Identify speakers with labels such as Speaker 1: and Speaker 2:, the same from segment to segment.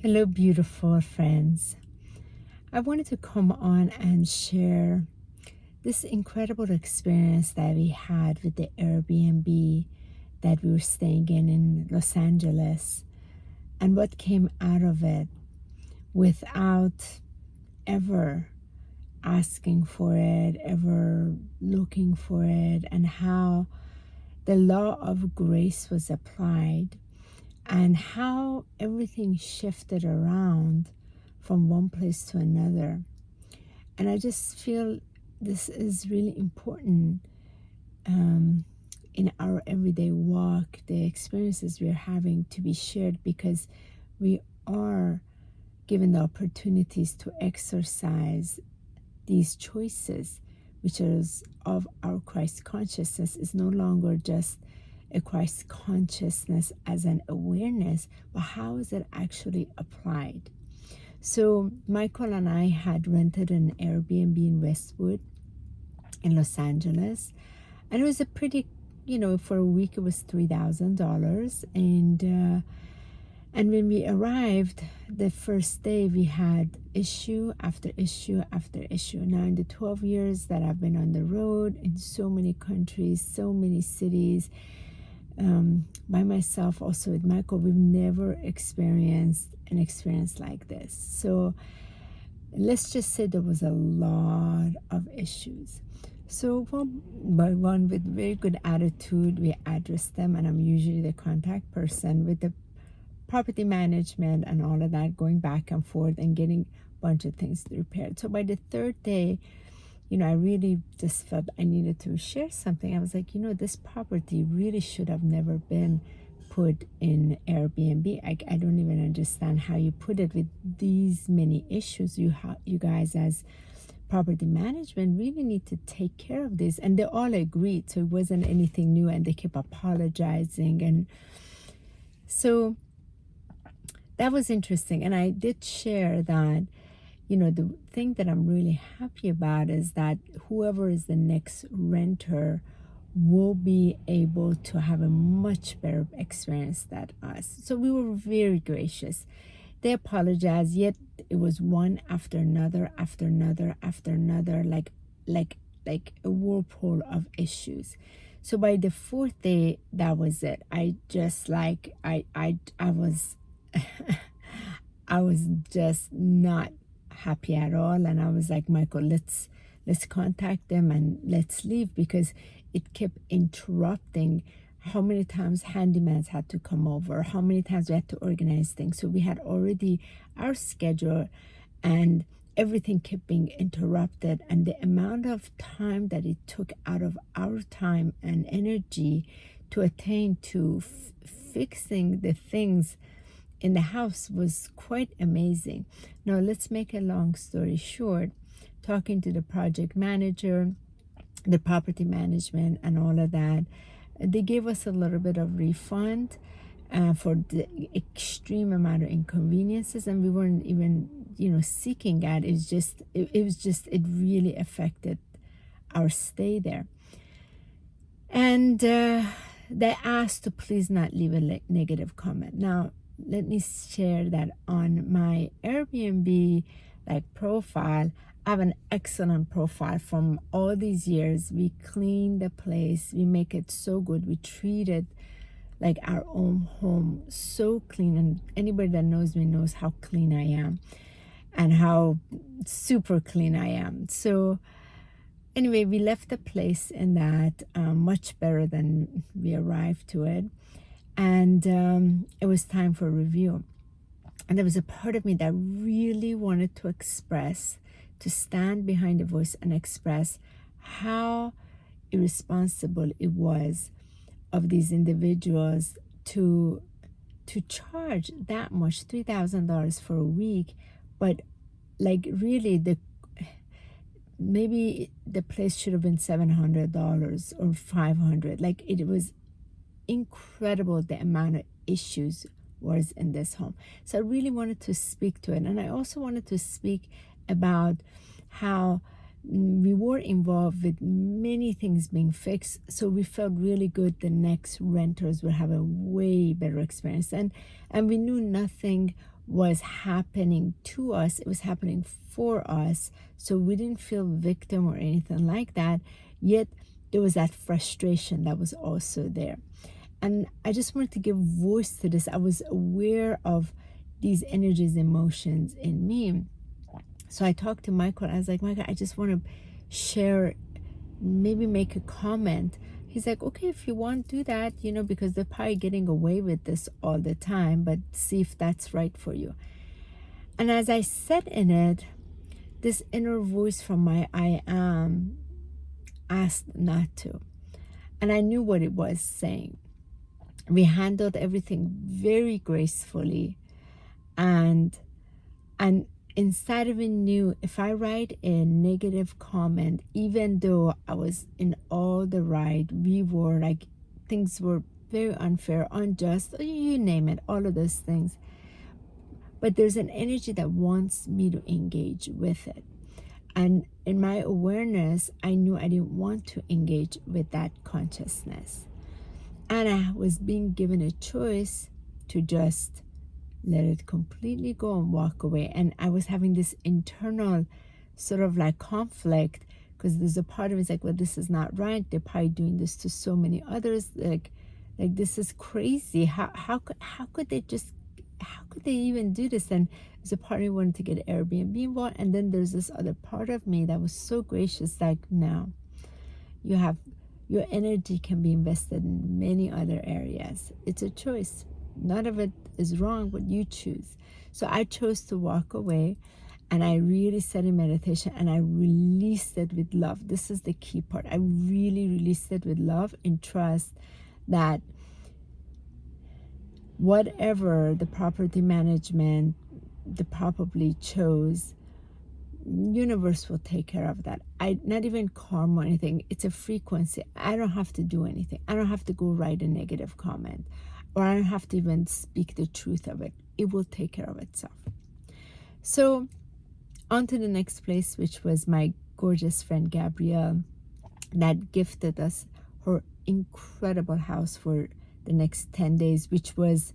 Speaker 1: Hello, beautiful friends. I wanted to come on and share this incredible experience that we had with the Airbnb that we were staying in Los Angeles and what came out of it without ever asking for it, ever looking for it, and how the law of grace was applied and how everything shifted around from one place to another. And I just feel this is really important in our everyday walk, the experiences we're having to be shared, because we are given the opportunities to exercise these choices, which is of our Christ consciousness, is no longer just a Christ consciousness as an awareness, but how is it actually applied? So Michael and I had rented an Airbnb in Westwood in Los Angeles, and it was a pretty, for a week it was $3,000, and when we arrived the first day, we had issue after issue after issue. Now, in the 12 years that I've been on the road in so many countries, so many cities, by myself, also with Michael, we've never experienced an experience like this. So let's just say there was a lot of issues. So one by one, with very good attitude, we addressed them, and I'm usually the contact person with the property management and all of that, going back and forth and getting a bunch of things repaired. So by the third day, I really just felt I needed to share something. I was like, this property really should have never been put in Airbnb. I don't even understand how you put it with these many issues. You guys as property management really need to take care of this. And they all agreed, so it wasn't anything new, and they kept apologizing. And so that was interesting. And I did share that, the thing that I'm really happy about is that whoever is the next renter will be able to have a much better experience than us. So we were very gracious. They apologized, yet it was one after another, after another, after another, like a whirlpool of issues. So by the fourth day, that was it. I just I was I was just not happy at all, and I was like, Michael, let's contact them and let's leave, because it kept interrupting how many times handymans had to come over, how many times we had to organize things. So we had already our schedule, and everything kept being interrupted, and the amount of time that it took out of our time and energy to attain to fixing the things in the house was quite amazing. Now, let's make a long story short. Talking to the project manager, the property management, and all of that, they gave us a little bit of refund for the extreme amount of inconveniences, and we weren't even, seeking that. It really affected our stay there. And they asked to please not leave a negative comment. Now, let me share that on my Airbnb profile, I have an excellent profile from all these years. We clean the place, we make it so good, we treat it like our own home, so clean. And anybody that knows me knows how clean I am and how super clean I am. So anyway, we left the place in that much better than we arrived to it. And it was time for review. And there was a part of me that really wanted to stand behind the voice and express how irresponsible it was of these individuals to charge that much, $3,000 for a week. But really, maybe the place should have been $700 or $500. It was incredible the amount of issues was in this home. So I really wanted to speak to it. And I also wanted to speak about how we were involved with many things being fixed. So we felt really good the next renters would have a way better experience. And we knew nothing was happening to us. It was happening for us. So we didn't feel victim or anything like that. Yet there was that frustration that was also there. And I just wanted to give voice to this. I was aware of these energies, emotions in me. So I talked to Michael. I was like, Michael, I just want to share, maybe make a comment. He's like, okay, if you want, do that, because they're probably getting away with this all the time, but see if that's right for you. And as I sat in it, this inner voice from my I am asked not to. And I knew what it was saying. We handled everything very gracefully. And inside of it knew, if I write a negative comment, even though I was in all the right, we were like, things were very unfair, unjust, you name it, all of those things. But there's an energy that wants me to engage with it. And in my awareness, I knew I didn't want to engage with that consciousness. And I was being given a choice to just let it completely go and walk away. And I was having this internal sort of like conflict, because there's a part of it's like, well, this is not right. They're probably doing this to so many others. Like this is crazy. How could they even do this? And there's a part of me wanted to get Airbnb involved. And then there's this other part of me that was so gracious, like, no, your energy can be invested in many other areas. It's a choice. None of it is wrong, but you choose. So I chose to walk away, and I really sat in meditation, and I released it with love. This is the key part. I really released it with love and trust that whatever the property management they probably chose, universe will take care of that. Not even karma or anything. It's a frequency. I don't have to do anything. I don't have to go write a negative comment, or I don't have to even speak the truth of it. It will take care of itself. So on to the next place, which was my gorgeous friend Gabrielle, that gifted us her incredible house for the next 10 days, which was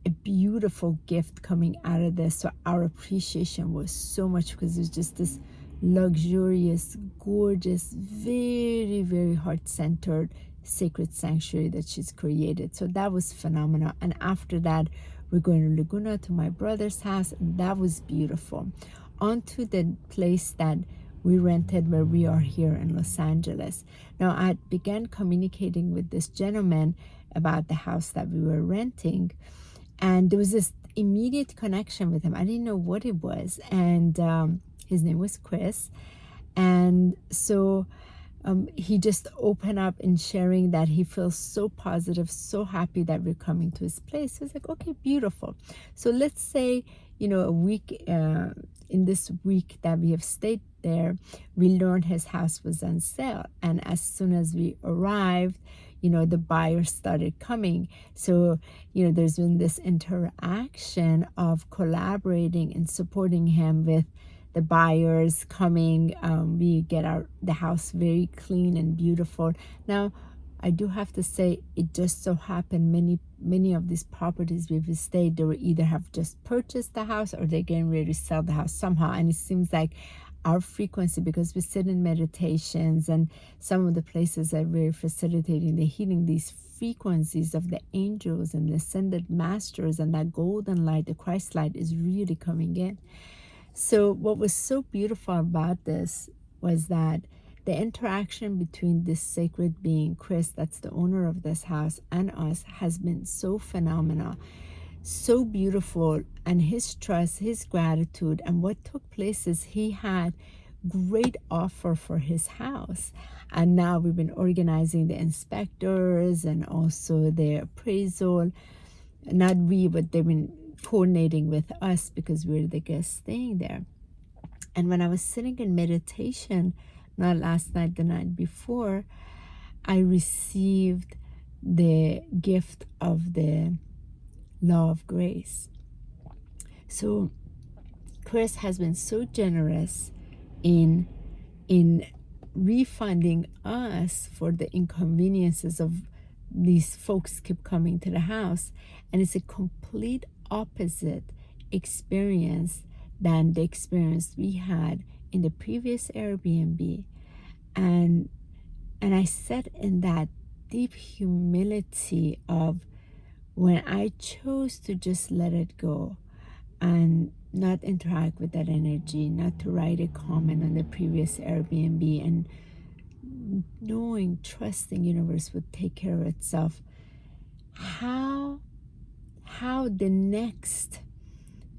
Speaker 1: a beautiful gift coming out of this. So our appreciation was so much, because it was just this luxurious, gorgeous, very, very heart-centered sacred sanctuary that she's created. So that was phenomenal. And after that, we're going to Laguna to my brother's house, and that was beautiful. On to the place that we rented where we are here in Los Angeles. Now, I began communicating with this gentleman about the house that we were renting, and there was this immediate connection with him. I didn't know what it was, and his name was Chris. And so he just opened up in sharing that he feels so positive, so happy that we're coming to his place. So it's like, okay, beautiful. So let's say, a week, in this week that we have stayed there, we learned his house was on sale. And as soon as we arrived, the buyers started coming. So, there's been this interaction of collaborating and supporting him with the buyers coming. We get the house very clean and beautiful. Now, I do have to say, it just so happened many of these properties we've stayed, they were either have just purchased the house or they're getting ready to sell the house somehow. And it seems like our frequency, because we sit in meditations, and some of the places that we're facilitating, they're healing these frequencies of the angels and the ascended masters, and that golden light, the Christ light, is really coming in. So what was so beautiful about this was that the interaction between this sacred being, Chris, that's the owner of this house, and us has been so phenomenal, so beautiful. And his trust, his gratitude, and what took place is he had great offer for his house. And now we've been organizing the inspectors and also the appraisal. Not we, but they've been coordinating with us because we're the guests staying there. And when I was sitting in meditation, not last night, the night before, I received the gift of the law of grace. So Chris has been so generous in refunding us for the inconveniences of these folks keep coming to the house. And it's a complete opposite experience than the experience we had in the previous Airbnb. And I sat in that deep humility of when I chose to just let it go and not interact with that energy, not to write a comment on the previous Airbnb, and knowing, trusting universe would take care of itself. How the next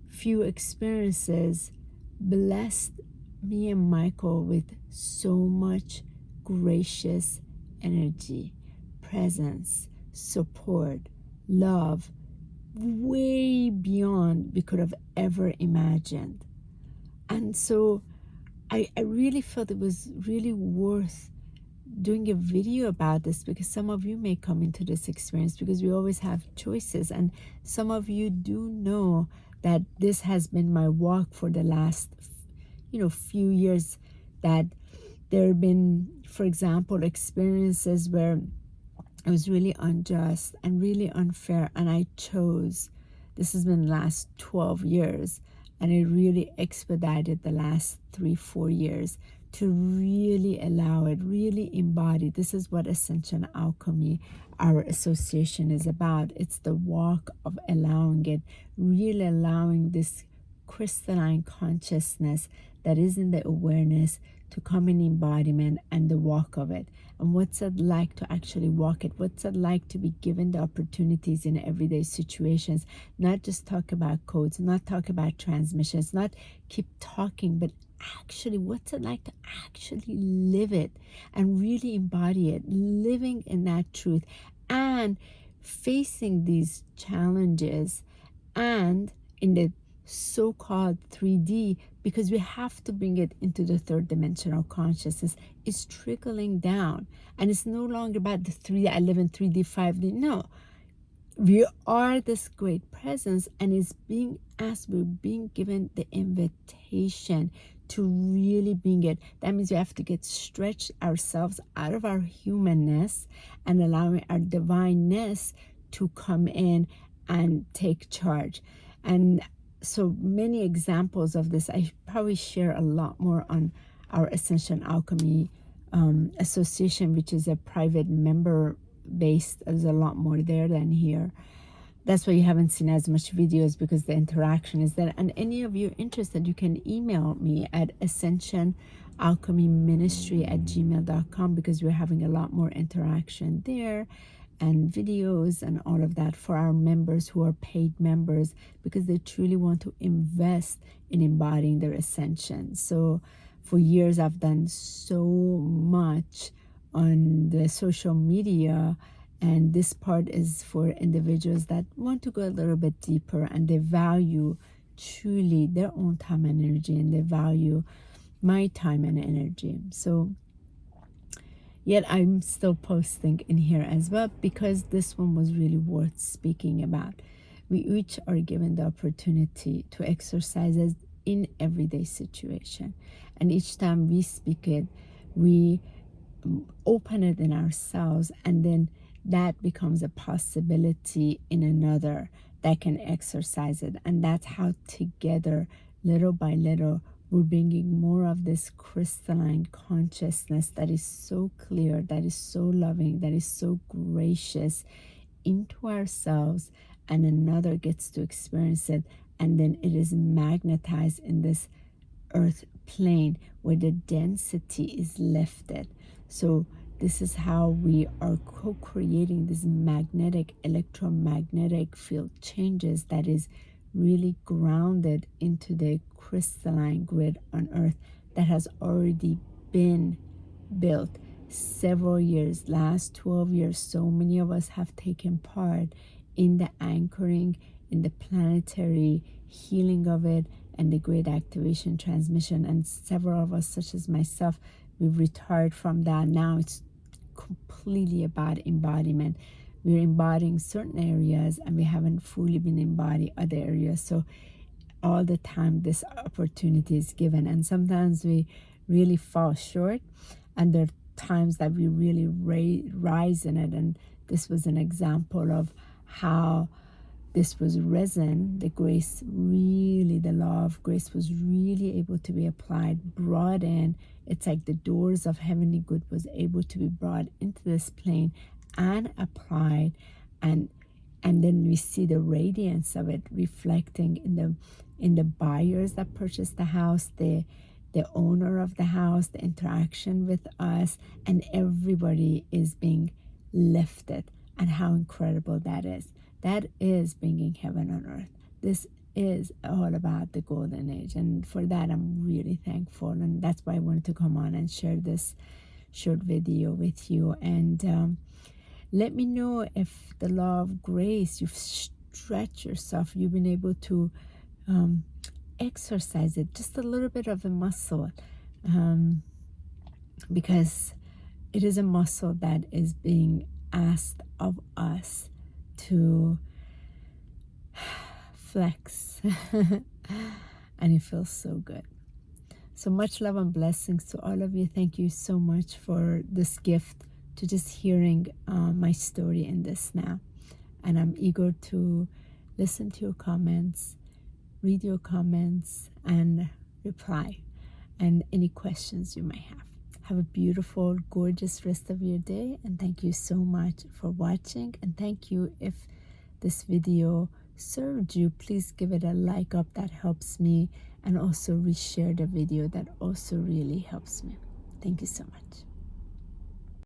Speaker 1: few experiences blessed me and Michael with so much gracious energy, presence, support, love, way beyond we could have ever imagined. And so I really felt it was really worth doing a video about this, because some of you may come into this experience, because we always have choices, and some of you do know that this has been my walk for the last few years, that there have been, for example, experiences where it was really unjust and really unfair, and I chose, this has been the last 12 years, and it really expedited the last 3-4 years to really allow it, really embody. This is what Ascension Alchemy, our association, is about. It's the walk of allowing it, really allowing this crystalline consciousness that is in the awareness to come in embodiment and the walk of it. And what's it like to actually walk it? What's it like to be given the opportunities in everyday situations? Not just talk about codes, not talk about transmissions, not keep talking, but actually, what's it like to actually live it and really embody it, living in that truth and facing these challenges, and in the so-called 3D, because we have to bring it into the third dimensional consciousness, is trickling down. And it's no longer about the 3D, I live in 3D, 5D. No, we are this great presence, and it's being asked, we're being given the invitation to really bring it. That means we have to get stretched ourselves out of our humanness and allowing our divineness to come in and take charge. And so many examples of this. I probably share a lot more on our Ascension Alchemy Association, which is a private member based. There's a lot more there than here. That's why you haven't seen as much videos, because the interaction is there. And any of you interested, you can email me at ascensionalchemyministry@gmail.com, because we're having a lot more interaction there and videos and all of that for our members who are paid members, because they truly want to invest in embodying their ascension. So for years I've done so much on the social media, and this part is for individuals that want to go a little bit deeper, and they value truly their own time and energy, and they value my time and energy. So yet I'm still posting in here as well, because this one was really worth speaking about. We each are given the opportunity to exercise it in everyday situation, and each time we speak it, we open it in ourselves, and then that becomes a possibility in another that can exercise it. And that's how together, little by little, we're bringing more of this crystalline consciousness that is so clear, that is so loving, that is so gracious into ourselves, and another gets to experience it, and then it is magnetized in this earth plane where the density is lifted. So this is how we are co-creating this magnetic, electromagnetic field changes that is really grounded into the crystalline grid on earth that has already been built several years, last 12 years. So many of us have taken part in the anchoring, in the planetary healing of it, and the great activation transmission. And several of us, such as myself, we've retired from that. Now it's completely about embodiment. We're embodying certain areas, and we haven't fully been embodying other areas. So all the time this opportunity is given, and sometimes we really fall short, and there are times that we really rise in it. And this was an example of how this was resin, the grace really, the law of grace was really able to be applied, brought in. It's like the doors of heavenly good was able to be brought into this plane and applied, and then we see the radiance of it reflecting in the buyers that purchased the house, the owner of the house, the interaction with us, and everybody is being lifted. And how incredible that is. That is bringing heaven on earth. This is all about the golden age, and for that I'm really thankful, and that's why I wanted to come on and share this short video with you. And let me know if the law of grace, you've stretched yourself, you've been able to exercise it, just a little bit of a muscle, because it is a muscle that is being asked of us to flex. And it feels so good. So much love and blessings to all of you. Thank you so much for this gift to just hearing my story in this now. And I'm eager to listen to your comments, read your comments, and reply, and any questions you may have. Have a beautiful, gorgeous rest of your day, and thank you so much for watching. And thank you if this video served you. Please give it a like up, that helps me, and also reshare the video, that also really helps me. Thank you so much.